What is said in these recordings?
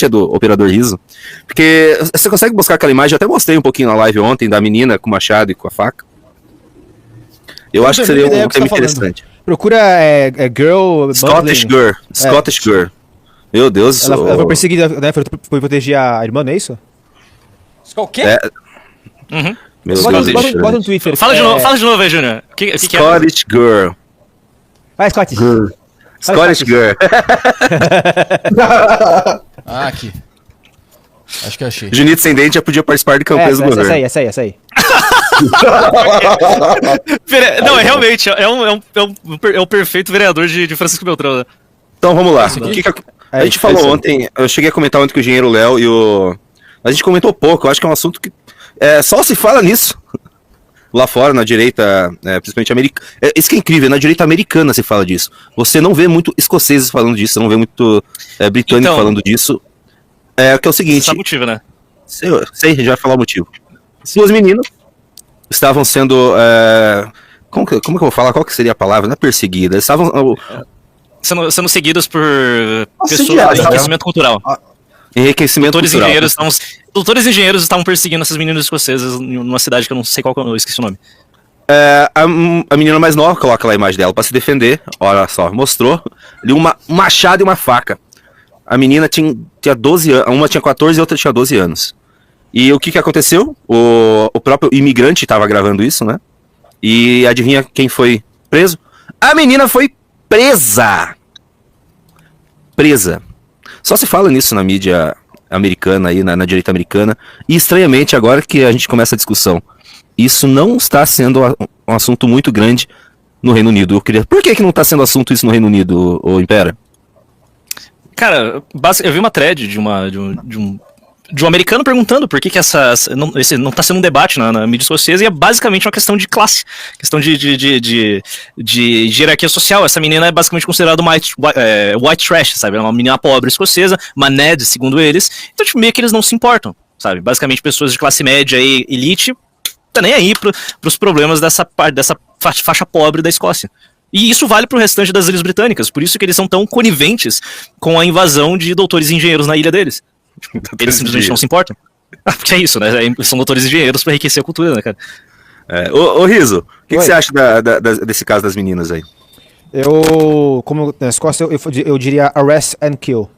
é do Operador Riso, porque você consegue buscar aquela imagem, eu até mostrei um pouquinho na live ontem, da menina com o machado e com a faca. Eu acho que seria um tema interessante. Procura Girl... Scottish Girl. Scottish Girl. Meu Deus. Ela foi perseguida, né? Foi proteger a irmã, não é isso? O quê? Meu Deus. Bota no Twitter. Fala de novo aí, Júnior. Que Scottish Girl. Vai, Scottish. Scottish Girl. Aqui. Acho que achei. Junito Sem Dente já podia participar de campanhas do governo. Essa aí. Não, realmente, é o perfeito vereador de Francisco Beltrão, né? Então vamos lá. A gente falou ontem, eu cheguei a comentar ontem com o engenheiro Léo e o... A gente comentou pouco, eu acho que é um assunto que só se fala nisso. Lá fora, na direita, principalmente americana. Isso que é incrível, na direita americana se fala disso. Você não vê muito escoceses falando disso, você não vê muito britânico falando disso. Que é o seguinte... Você sabe o motivo, né? Sei, a gente vai falar o motivo. Duas meninas estavam sendo... como que eu vou falar? Qual que seria a palavra? Não é perseguida. Eles estavam... Sendo seguidos por pessoas de enriquecimento cultural. Enriquecimento cultural. Doutores engenheiros estavam perseguindo essas meninas escocesas numa cidade que eu não sei qual, eu esqueci o nome. A menina mais nova, coloca lá a imagem dela pra se defender. Olha só, mostrou ali um machado e uma faca. A menina tinha 12 anos, uma tinha 14 e a outra tinha 12 anos. E o que aconteceu? O próprio imigrante estava gravando isso, né? E adivinha quem foi preso? A menina foi presa! Só se fala nisso na mídia americana, aí, na direita americana. E estranhamente, agora que a gente começa a discussão, isso não está sendo um assunto muito grande no Reino Unido. Por que não está sendo assunto isso no Reino Unido, ô Impera? Cara, eu vi uma thread de um americano perguntando por que esse não está sendo um debate na mídia escocesa, e é basicamente uma questão de classe, questão de hierarquia social. Essa menina é basicamente considerada uma white trash, sabe? É uma menina pobre escocesa, uma Ned, segundo eles. Então, tipo, meio que eles não se importam, sabe? Basicamente, pessoas de classe média e elite tá nem aí pros problemas dessa faixa pobre da Escócia. E isso vale pro restante das ilhas britânicas, por isso que eles são tão coniventes com a invasão de doutores engenheiros na ilha deles. Eles simplesmente não se importam. Porque é isso, né? São doutores engenheiros pra enriquecer a cultura, né, cara? Ô Riso, o que você acha desse caso das meninas aí? Como na Escócia, eu diria arrest and kill.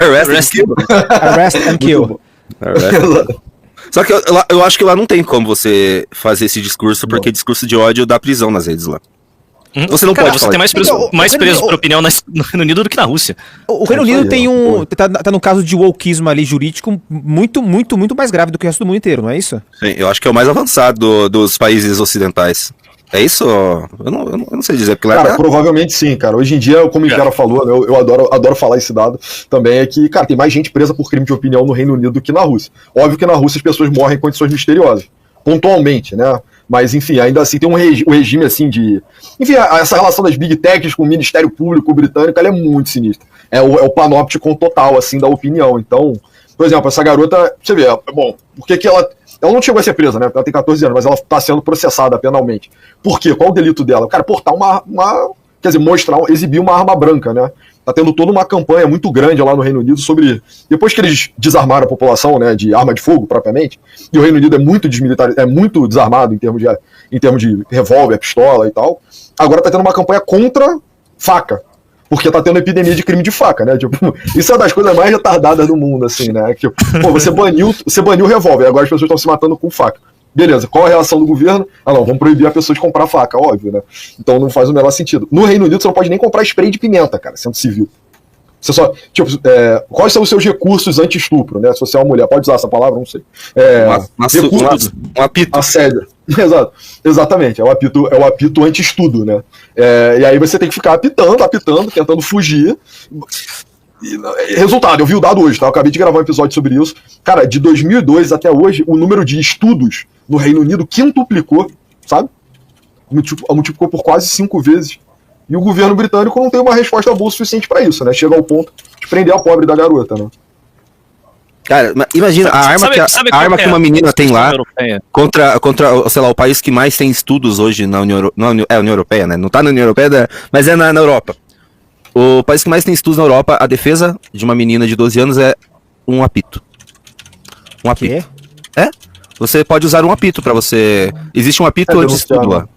Arrest and kill. Só que eu acho que lá não tem como você fazer esse discurso, porque discurso de ódio dá prisão nas redes lá. Você não pode falar. Você tem mais preso por opinião no Reino Unido do que na Rússia. O Reino Unido tem tá no caso de wokeismo ali jurídico muito mais grave do que o resto do mundo inteiro, não é isso? Sim, eu acho que é o mais avançado dos países ocidentais. É isso? Eu não sei dizer. Porque cara, provavelmente sim, cara. Hoje em dia, como o Impera falou, né, eu adoro falar esse dado também, é que, cara, tem mais gente presa por crime de opinião no Reino Unido do que na Rússia. Óbvio que na Rússia as pessoas morrem em condições misteriosas, pontualmente, né? Mas, enfim, ainda assim tem um regime, assim, de... Enfim, essa relação das Big Techs com o Ministério Público britânico, ela é muito sinistra. É o panóptico total, assim, da opinião. Então, por exemplo, essa garota, você vê, bom, por que ela... Ela não chegou a ser presa, né? Ela tem 14 anos, mas ela está sendo processada penalmente. Por quê? Qual o delito dela? Cara, portar quer dizer, exibir uma arma branca, né? Tá tendo toda uma campanha muito grande lá no Reino Unido sobre... Depois que eles desarmaram a população, né, de arma de fogo, propriamente, e o Reino Unido é muito desmilitarizado, é muito desarmado em termos de revólver, pistola e tal, agora tá tendo uma campanha contra faca. Porque tá tendo epidemia de crime de faca, né? Tipo, isso é uma das coisas mais retardadas do mundo, assim, né? Tipo, pô, você baniu o revólver, agora as pessoas estão se matando com faca. Beleza, qual a reação do governo? Não, vamos proibir a pessoa de comprar faca, óbvio, né? Então não faz o menor sentido. No Reino Unido você não pode nem comprar spray de pimenta, cara, sendo civil. Você só, tipo, quais são os seus recursos anti-estupro, né? Se você é uma mulher, pode usar essa palavra? Não sei. Recursos, um apito. Assédio. Exatamente, é o apito anti-estudo, né? E aí você tem que ficar apitando, tentando fugir. Resultado, eu vi o dado hoje, tá? Eu acabei de gravar um episódio sobre isso. Cara, de 2002 até hoje, o número de estudos no Reino Unido quintuplicou, sabe? Multiplicou por quase 5 vezes. E o governo britânico não tem uma resposta boa o suficiente pra isso, né? Chega ao ponto de prender a pobre da garota, né? Cara, imagina, a arma que uma menina tem lá contra, sei lá, o país que mais tem estudos hoje na União Europeia, né? Não tá na União Europeia, mas é na Europa. O país que mais tem estudos na Europa, a defesa de uma menina de 12 anos é um apito. Um apito. É? Você pode usar um apito pra você... Existe um apito antes de tudo lá.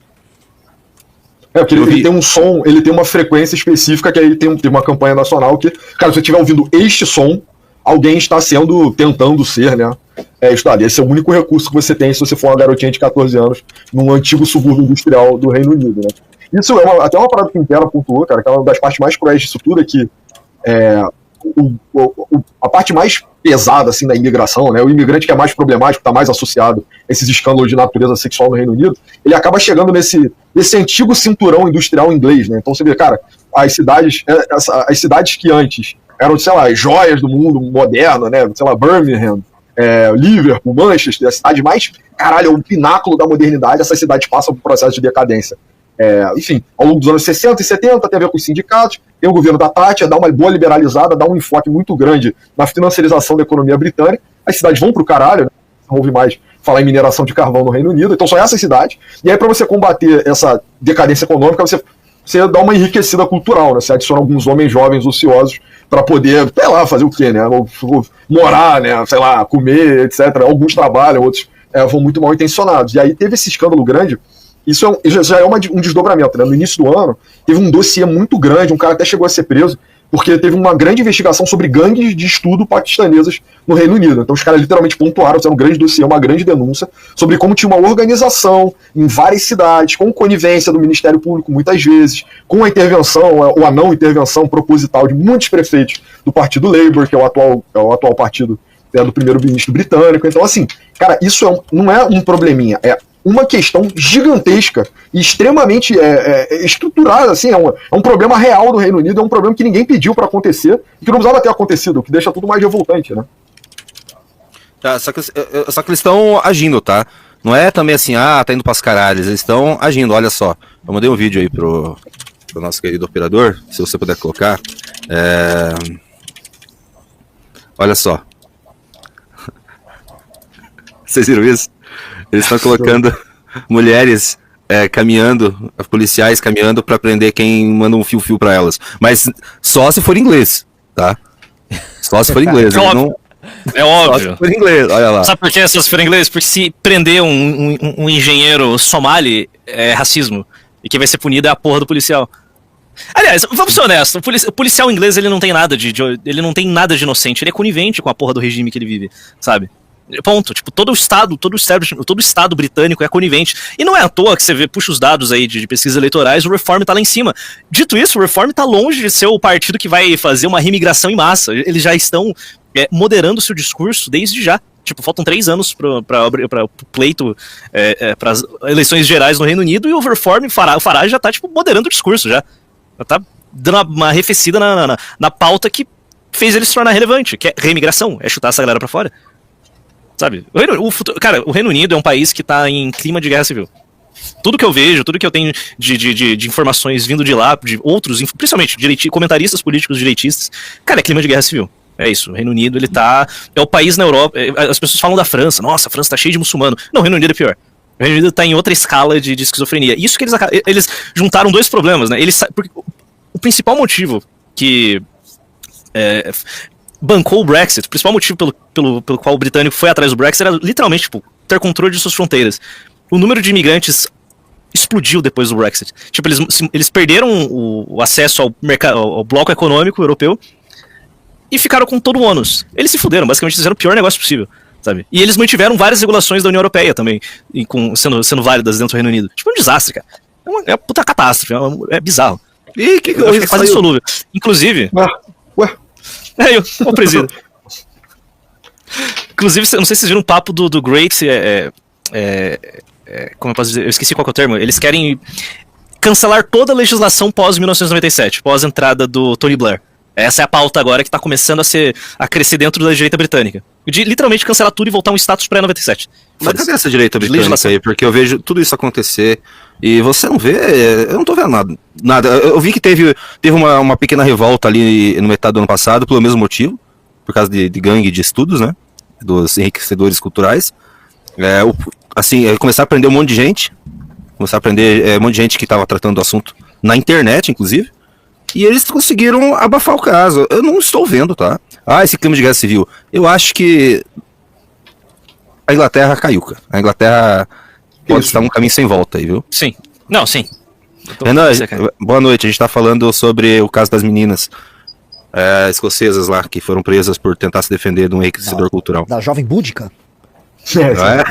Porque ele tem um som, ele tem uma frequência específica que aí tem uma campanha nacional que, cara, se você estiver ouvindo este som, alguém está tentando ser, né? Estudado. Esse é o único recurso que você tem se você for uma garotinha de 14 anos num antigo subúrbio industrial do Reino Unido, né? Isso é até uma parada que o Intera pontuou, cara, que é uma das partes mais cruéis disso tudo, é que a parte mais pesada, assim, da imigração, né, o imigrante que é mais problemático, está mais associado a esses escândalos de natureza sexual no Reino Unido, ele acaba chegando nesse antigo cinturão industrial inglês, né, então você vê, cara, as cidades que antes eram, sei lá, joias do mundo moderno, né, sei lá, Birmingham, Liverpool, Manchester, a cidade mais, caralho, é o pináculo da modernidade, essas cidades passam por um processo de decadência. Enfim, ao longo dos anos 60 e 70 tem a ver com os sindicatos, tem o governo da Thatcher, dá uma boa liberalizada, dá um enfoque muito grande na financiarização da economia britânica, as cidades vão pro caralho, né? Não ouve mais falar em mineração de carvão no Reino Unido, então são essas cidades, e aí para você combater essa decadência econômica, você dá uma enriquecida cultural, né? Você adiciona alguns homens jovens ociosos para poder, sei lá, fazer o quê, né? Morar, né? Sei lá, comer, etc. Alguns trabalham, outros vão muito mal intencionados. E aí teve esse escândalo grande. Isso já é um desdobramento, né? No início do ano, teve um dossiê muito grande, um cara até chegou a ser preso, porque teve uma grande investigação sobre gangues de estudo paquistanesas no Reino Unido. Então os caras literalmente pontuaram, fizeram um grande dossiê, uma grande denúncia, sobre como tinha uma organização em várias cidades, com conivência do Ministério Público muitas vezes, com a intervenção, ou a não intervenção proposital de muitos prefeitos do Partido Labour, que é o atual partido do primeiro-ministro britânico. Então assim, cara, isso não é um probleminha, é uma questão gigantesca e extremamente estruturada, assim, é um problema real do Reino Unido, é um problema que ninguém pediu para acontecer e que não precisava ter acontecido, o que deixa tudo mais revoltante, né? Só que eles estão agindo, tá? Não é também assim, tá indo pras caralhos, eles estão agindo, olha só. Eu mandei um vídeo aí pro nosso querido operador, se você puder colocar. Olha só. Vocês viram isso? Eles estão colocando mulheres caminhando, policiais caminhando pra prender quem manda um fio-fio pra elas. Mas só se for inglês, tá? Só se for inglês. É óbvio. Só se for inglês, olha lá. Sabe por que só se for inglês? Porque se prender um engenheiro somali é racismo. E quem vai ser punido é a porra do policial. Aliás, vamos ser honestos, o policial inglês ele não tem nada ele não tem nada de inocente, ele é conivente com a porra do regime que ele vive, sabe? Ponto. Tipo, todo o Estado britânico é conivente. E não é à toa que você puxa os dados aí de pesquisas eleitorais, o Reform tá lá em cima. Dito isso, o Reform tá longe de ser o partido que vai fazer uma remigração em massa. Eles já estão moderando seu discurso desde já. Tipo, faltam 3 anos para o pleito, para as eleições gerais no Reino Unido, e o Reform, o Farage já tá, tipo, moderando o discurso já. Já tá dando uma arrefecida na pauta que fez ele se tornar relevante, que é reimigração, é chutar essa galera pra fora. Sabe? O Reino Unido é um país que tá em clima de guerra civil. Tudo que eu vejo, tudo que eu tenho de informações vindo de lá, de outros, principalmente comentaristas políticos direitistas, cara, é clima de guerra civil. É isso, o Reino Unido, ele tá... É o país na Europa... As pessoas falam da França, nossa, a França tá cheia de muçulmano. Não, o Reino Unido é pior. O Reino Unido tá em outra escala de esquizofrenia. Isso que eles juntaram 2 problemas, né? O principal motivo que... bancou o Brexit, o principal motivo pelo qual o britânico foi atrás do Brexit era literalmente, tipo, ter controle de suas fronteiras. O número de imigrantes explodiu depois do Brexit. Tipo, eles perderam o acesso ao bloco econômico europeu e ficaram com todo o ônus. Eles se fuderam, basicamente fizeram o pior negócio possível, sabe? E eles mantiveram várias regulações da União Europeia também, sendo válidas dentro do Reino Unido. Tipo, é um desastre, cara. É uma puta catástrofe, é bizarro. E que é quase insolúvel. Inclusive... Ué? O presidente. Inclusive, não sei se vocês viram um papo do Great. Como eu posso dizer? Eu esqueci qual que é o termo. Eles querem cancelar toda a legislação pós-1997, pós-entrada do Tony Blair. Essa é a pauta agora que está começando a crescer dentro da direita britânica. De literalmente cancelar tudo e voltar a um status pré-97. Mas cadê essa direita britânica aí? Porque eu vejo tudo isso acontecer e você não vê... Eu não tô vendo nada. Eu vi que teve uma pequena revolta ali no metade do ano passado, pelo mesmo motivo, por causa de gangue de estudos, né? Dos enriquecedores culturais. Começar a prender um monte de gente. Começar a prender um monte de gente que estava tratando do assunto na internet, inclusive. E eles conseguiram abafar o caso. Eu não estou vendo, tá? Esse clima de guerra civil. Eu acho que a Inglaterra caiu, cara. A Inglaterra pode estar um caminho sem volta aí, viu? Sim. Não, sim. Renan, boa noite. A gente tá falando sobre o caso das meninas escocesas lá, que foram presas por tentar se defender de um enriquecedor cultural. Da jovem búdica? Não é?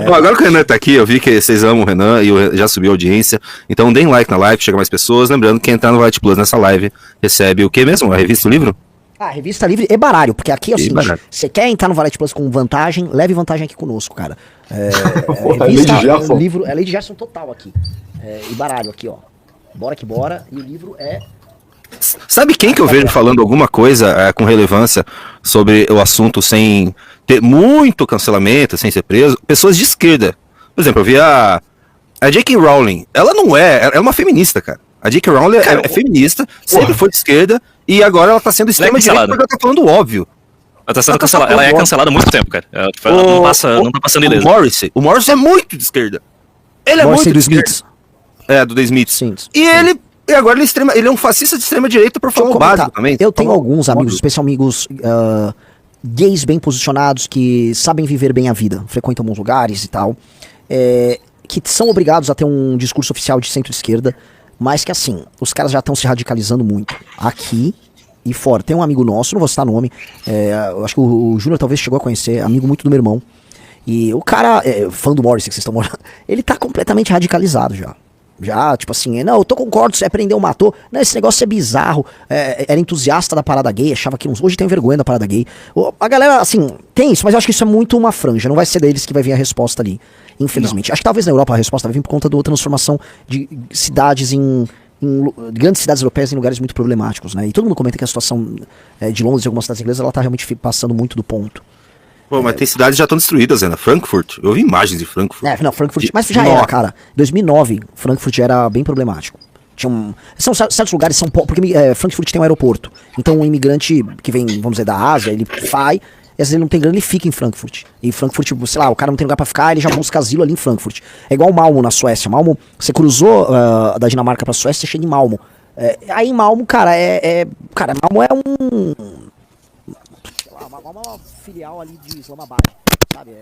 Bom, agora que o Renan tá aqui, eu vi que vocês amam o Renan e já subiu a audiência. Então deem like na live, chega mais pessoas. Lembrando que quem entrar no Light Plus nessa live recebe o que mesmo? A revista, o livro? Ah, revista livre e baralho, porque aqui é o E seguinte, baralho. você quer entrar no Valete Plus com vantagem, leve vantagem aqui conosco, cara. Porra, Revista, Lady Gerson. livro, é Lady Gerson total aqui. E baralho aqui, ó. Bora que bora, e o livro é... Sabe quem que eu vejo falando alguma coisa com relevância sobre o assunto sem ter muito cancelamento, sem ser preso? Pessoas de esquerda. Por exemplo, eu vi a J.K. Rowling. Ela não ela é uma feminista, cara. A J.K. Rowling é feminista, sempre foi de esquerda, e agora ela tá sendo extrema direita porque ela tá falando o óbvio. Ela tá sendo cancelada. Ela é cancelada há muito tempo, cara. Ela, tipo, ela não tá passando ileso. O Morrissey é muito de esquerda. Ele é Morrissey muito do de esquerda. Smiths. Do The Smiths. Sim. E agora ele é um fascista de extrema direita por favor básico também. Eu tenho alguns amigos, especialmente amigos gays bem posicionados, que sabem viver bem a vida, frequentam bons lugares e tal, que são obrigados a ter um discurso oficial de centro-esquerda, mas que assim, os caras já estão se radicalizando muito, aqui e fora. Tem um amigo nosso, não vou citar nome, eu acho que o Júnior talvez chegou a conhecer, amigo muito do meu irmão, e o cara, fã do Morrissey que vocês estão morando, ele tá completamente radicalizado já. Já, tipo assim, não, eu concordo, você prendeu, matou. Não, esse negócio é bizarro. Era entusiasta da parada gay, achava que hoje tem vergonha da parada gay. A galera, assim, tem isso, mas eu acho que isso é muito uma franja. Não vai ser deles que vai vir a resposta ali, infelizmente. Não. Acho que talvez na Europa a resposta vai vir por conta da transformação de cidades em grandes cidades europeias em lugares muito problemáticos, né? E todo mundo comenta que a situação de Londres e algumas cidades inglesas, ela tá realmente passando muito do ponto. Pô, mas tem cidades que já estão destruídas, Ana. Frankfurt. Eu vi imagens de Frankfurt. Não, Frankfurt. Mas já era, cara. Em 2009, Frankfurt era bem problemático. São certos lugares, porque Frankfurt tem um aeroporto. Então um imigrante que vem, vamos dizer, da Ásia, ele vai, e às vezes ele não tem grana, ele fica em Frankfurt. E Frankfurt, sei lá, o cara não tem lugar pra ficar, ele já busca asilo ali em Frankfurt. É igual Malmo na Suécia. Malmo, você cruzou da Dinamarca pra Suécia, você chega em Malmo. Aí em Malmo, cara, cara, Malmo é uma filial ali de Islamabad, sabe?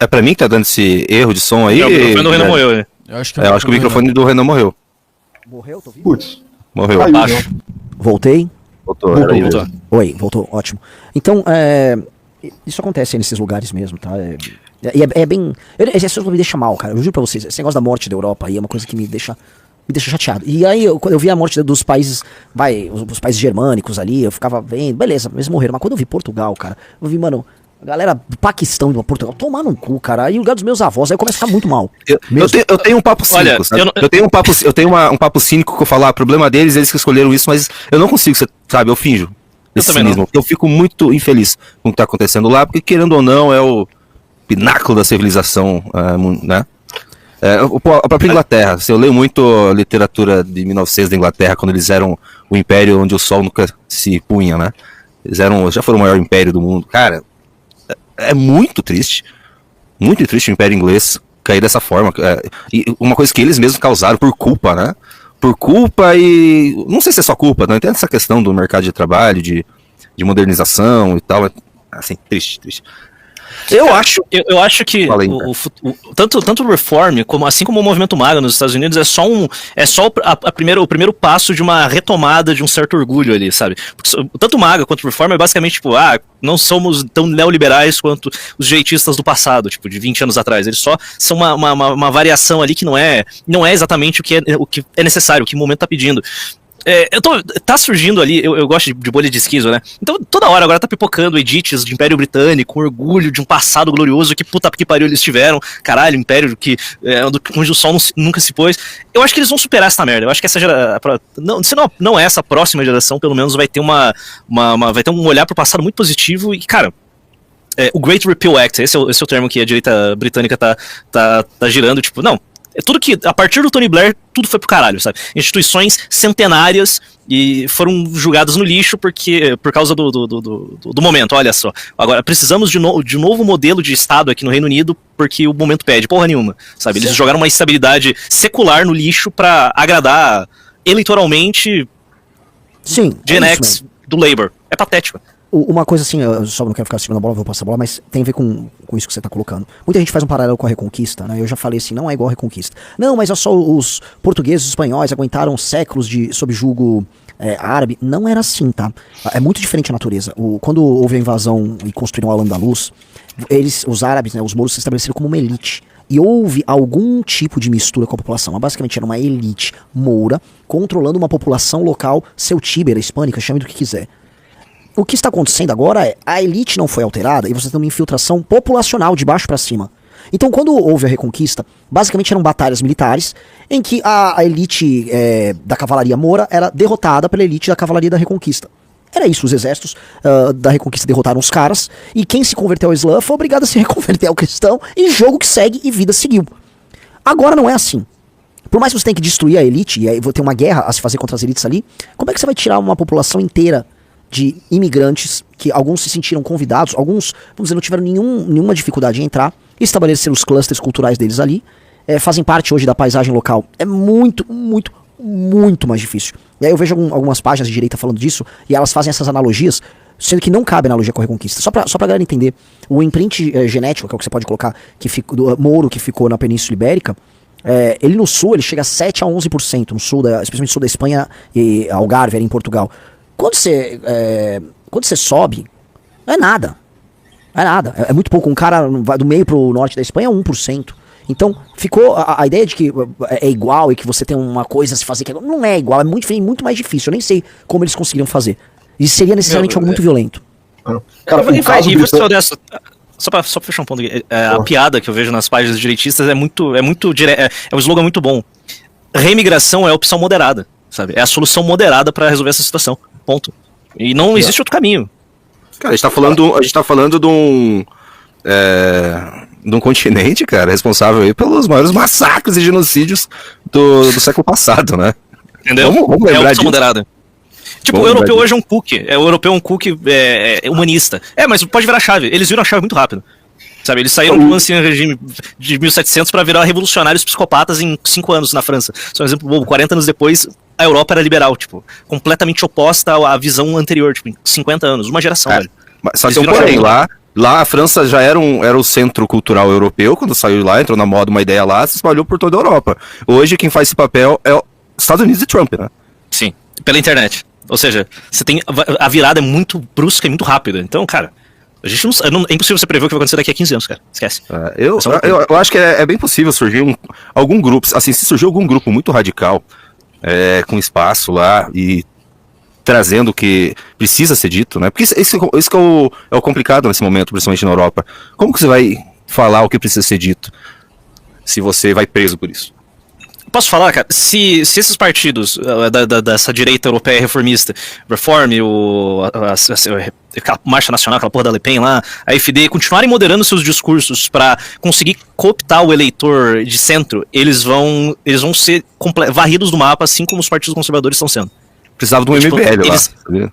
É pra mim que tá dando esse erro de som aí? O microfone do Renan morreu, né? Eu acho que o microfone do Renan morreu. Morreu, tô vivo? Putz. Morreu. Caiu, Abaixo. Voltei? Voltou. Voltou. Oi, voltou, ótimo. Então, isso acontece aí nesses lugares mesmo, tá? É bem... Esse assunto me deixa mal, cara. Eu juro pra vocês, esse negócio da morte da Europa aí é uma coisa que me deixa chateado. E aí, quando eu vi a morte dos países, os países germânicos ali, eu ficava vendo, beleza, eles morreram. Mas quando eu vi Portugal, cara, eu vi, mano, a galera do Paquistão e do Portugal, tomar no cu, cara. Aí o lugar dos meus avós, aí eu começo a ficar muito mal. Eu tenho um papo cínico, Olha, sabe? Eu tenho um papo cínico que eu falo, problema deles, eles que escolheram isso, mas eu não consigo, sabe? Eu finjo esse também cinismo. Eu fico muito infeliz com o que tá acontecendo lá, porque querendo ou não, é o pináculo da civilização, né? A própria Inglaterra, eu leio muito literatura de 1900 da Inglaterra, quando eles eram o império onde o sol nunca se punha, né? Eles já foram o maior império do mundo. Cara, é muito triste o império inglês cair dessa forma. E uma coisa que eles mesmos causaram por culpa, né? Por culpa e... Não sei se é só culpa, não entendo essa questão do mercado de trabalho, de modernização e tal. Assim, triste. Eu acho que tanto o Reform, assim como o Movimento MAGA nos Estados Unidos, é só o primeiro passo de uma retomada de um certo orgulho ali, sabe? Porque tanto o MAGA quanto o Reform é basicamente tipo, não somos tão neoliberais quanto os jeitistas do passado, tipo, de 20 anos atrás. Eles só são uma variação ali que não é exatamente o que é necessário, o que o momento tá pedindo. Tá surgindo ali, eu gosto de bolha de esquizo, né? Então toda hora agora tá pipocando edits de Império Britânico, com orgulho de um passado glorioso, que puta que pariu eles tiveram, caralho, Império onde o sol nunca se pôs. Eu acho que eles vão superar essa merda, eu acho que essa geração, se não é essa próxima geração, pelo menos vai ter vai ter um olhar pro passado muito positivo e, cara, o Great Repeal Act, esse é o termo que a direita britânica tá girando, tipo, não, tudo que, a partir do Tony Blair, tudo foi pro caralho, sabe? Instituições centenárias e foram julgadas no lixo por causa do momento, olha só. Agora, precisamos de novo modelo de Estado aqui no Reino Unido porque o momento pede, porra nenhuma, sabe? Eles jogaram uma estabilidade secular no lixo pra agradar eleitoralmente Sim, Gen é isso X mesmo. do Labour. É patético. Uma coisa assim, eu só não quero ficar segurando a bola, vou passar a bola, mas tem a ver com isso que você tá colocando. Muita gente faz um paralelo com a Reconquista, né? Eu já falei assim, não é igual a Reconquista. Não, mas é só os portugueses e os espanhóis aguentaram séculos sob julgo árabe. Não era assim, tá? É muito diferente a natureza. Quando houve a invasão e construíram o Al-Andalus, os árabes, né, os mouros se estabeleceram como uma elite. E houve algum tipo de mistura com a população. Mas basicamente era uma elite moura controlando uma população local celtíbera, hispânica, chame do que quiser. O que está acontecendo agora é a elite não foi alterada e você tem uma infiltração populacional de baixo para cima. Então, quando houve a Reconquista, basicamente eram batalhas militares em que a elite da cavalaria moura era derrotada pela elite da cavalaria da Reconquista. Era isso, os exércitos da Reconquista derrotaram os caras e quem se converteu ao Islã foi obrigado a se reconverter ao cristão e jogo que segue e vida seguiu. Agora não é assim. Por mais que você tenha que destruir a elite e aí vou ter uma guerra a se fazer contra as elites ali, como é que você vai tirar uma população inteira de imigrantes, que alguns se sentiram convidados, alguns, vamos dizer, não tiveram nenhuma dificuldade em entrar, estabeleceram os clusters culturais deles ali, fazem parte hoje da paisagem local. É muito, muito, muito mais difícil. E aí eu vejo algumas páginas de direita falando disso, e elas fazem essas analogias, sendo que não cabe analogia com a Reconquista. Só pra galera entender, o imprint genético, que é o que você pode colocar, do Mouro que ficou na Península Ibérica, ele no sul, ele chega a 7 a 11%, no sul, especialmente no sul da Espanha e Algarve, ali em Portugal. Quando você sobe, não é nada. Não é nada. É muito pouco. Um cara vai do meio pro norte da Espanha é 1%. Então, ficou a ideia de que é igual e que você tem uma coisa a se fazer que não é igual, é muito mais difícil. Eu nem sei como eles conseguiriam fazer. Isso seria necessariamente algo muito violento. Cara, o caso dessa, só pra fechar um ponto aqui, a piada que eu vejo nas páginas direitistas é um slogan muito bom. Reimigração é a opção moderada, sabe? É a solução moderada pra resolver essa situação. Ponto. E não existe outro caminho. Cara, a gente tá falando de um continente, cara, responsável aí pelos maiores massacres e genocídios do século passado, né? Entendeu? Vamos lembrar é a opção disso. moderada. Tipo, o europeu hoje é um cookie. O europeu é um cookie humanista. Mas pode virar chave. Eles viram a chave muito rápido. Sabe, eles saíram do ancião regime de 1700 para virar revolucionários psicopatas em 5 anos na França. Só um exemplo bobo, 40 anos depois, a Europa era liberal, tipo, completamente oposta à visão anterior, tipo, em 50 anos, uma geração, velho. Só que porém, lá a França já era o centro cultural europeu, quando saiu de lá, entrou na moda uma ideia lá, se espalhou por toda a Europa. Hoje quem faz esse papel é os Estados Unidos e Trump, né? Sim, pela internet. Ou seja, a virada é muito brusca e muito rápida. Então, cara, a gente não é impossível você prever o que vai acontecer daqui a 15 anos, cara. Esquece. Eu acho que é bem possível surgir algum grupo, assim, se surgir algum grupo muito radical, com espaço lá e trazendo o que precisa ser dito, né? Porque isso que é o complicado nesse momento, principalmente na Europa. Como que você vai falar o que precisa ser dito se você vai preso por isso? Posso falar, cara, se esses partidos dessa direita europeia reformista, Reform, a Marcha Nacional, aquela porra da Le Pen lá, a AfD, continuarem moderando seus discursos pra conseguir cooptar o eleitor de centro, eles vão ser varridos do mapa, assim como os partidos conservadores estão sendo. Precisava de um MBL lá, sabia?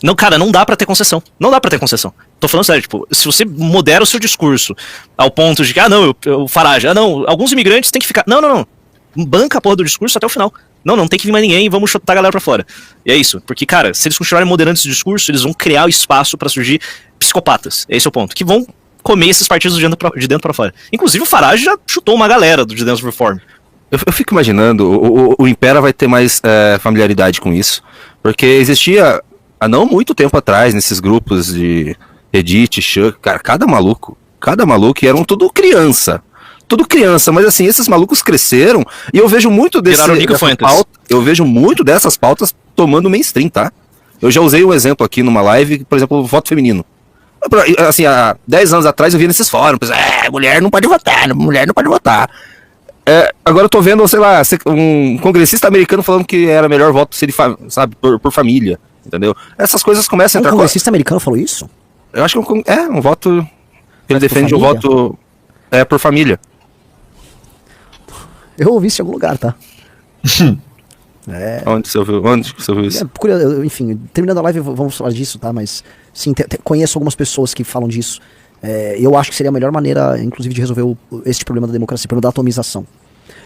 Não, cara, não dá pra ter concessão. Não dá pra ter concessão. Tô falando sério, tipo, se você modera o seu discurso ao ponto de que, o Farage, alguns imigrantes têm que ficar... Não. Banca a porra do discurso até o final. Não tem que vir mais ninguém, vamos chutar a galera pra fora. E é isso, porque, cara, se eles continuarem moderando esse discurso, eles vão criar o espaço pra surgir psicopatas. Esse é o ponto. Que vão comer esses partidos de dentro pra fora. Inclusive o Farage já chutou uma galera de dentro do Reform. Eu fico imaginando, o Impera vai ter mais familiaridade com isso, porque existia, há não muito tempo atrás, nesses grupos de Reddit, Chuck, cara, cada maluco, e eram tudo criança, mas assim, esses malucos cresceram, e eu vejo muito dessas pautas tomando mainstream, tá? Eu já usei um exemplo aqui numa live, por exemplo, o voto feminino. Assim, há 10 anos atrás eu via nesses fóruns, mulher não pode votar. Agora eu tô vendo, sei lá, um congressista americano falando que era melhor voto se ele, sabe, por família, entendeu? Essas coisas começam a entrar... Um congressista americano falou isso? Eu acho que um voto... Ele defende um voto por família. Eu ouvi isso em algum lugar, tá? Onde você ouviu isso? Enfim, terminando a live, vamos falar disso, tá? Mas, sim, conheço algumas pessoas que falam disso. Eu acho que seria a melhor maneira, inclusive, de resolver este problema da democracia, o problema da atomização.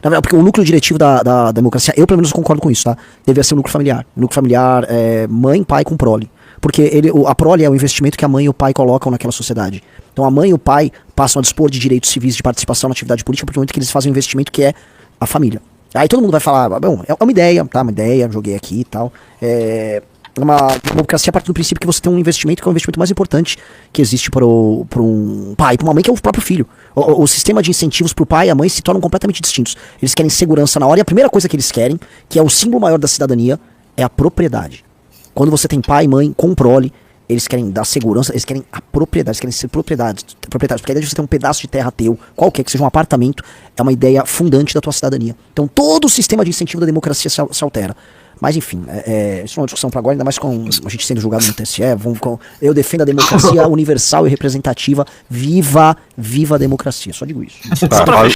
Na verdade, porque o núcleo diretivo da democracia, eu pelo menos concordo com isso, tá? Deveria ser o núcleo familiar. O núcleo familiar é mãe, pai com prole. Porque a prole é o investimento que a mãe e o pai colocam naquela sociedade. Então a mãe e o pai passam a dispor de direitos civis de participação na atividade política porque momento que eles fazem um investimento que é a família. Aí todo mundo vai falar, bom, é uma ideia, tá? Uma ideia, joguei aqui e tal. Uma democracia a partir do princípio que você tem um investimento que é o investimento mais importante que existe para um pai, para uma mãe, que é o próprio filho. O sistema de incentivos para o pai e a mãe se tornam completamente distintos. Eles querem segurança na hora e a primeira coisa que eles querem, que é o símbolo maior da cidadania, é a propriedade. Quando você tem pai e mãe com prole, eles querem dar segurança, eles querem a propriedade, eles querem ser proprietários. Porque a ideia de você ter um pedaço de terra teu, qualquer que seja um apartamento, é uma ideia fundante da tua cidadania. Então todo o sistema de incentivo da democracia se altera. Mas enfim, isso é uma discussão para agora, ainda mais com a gente sendo julgado no TSE. Eu defendo a democracia universal e representativa. Viva a democracia, só digo isso. Só pra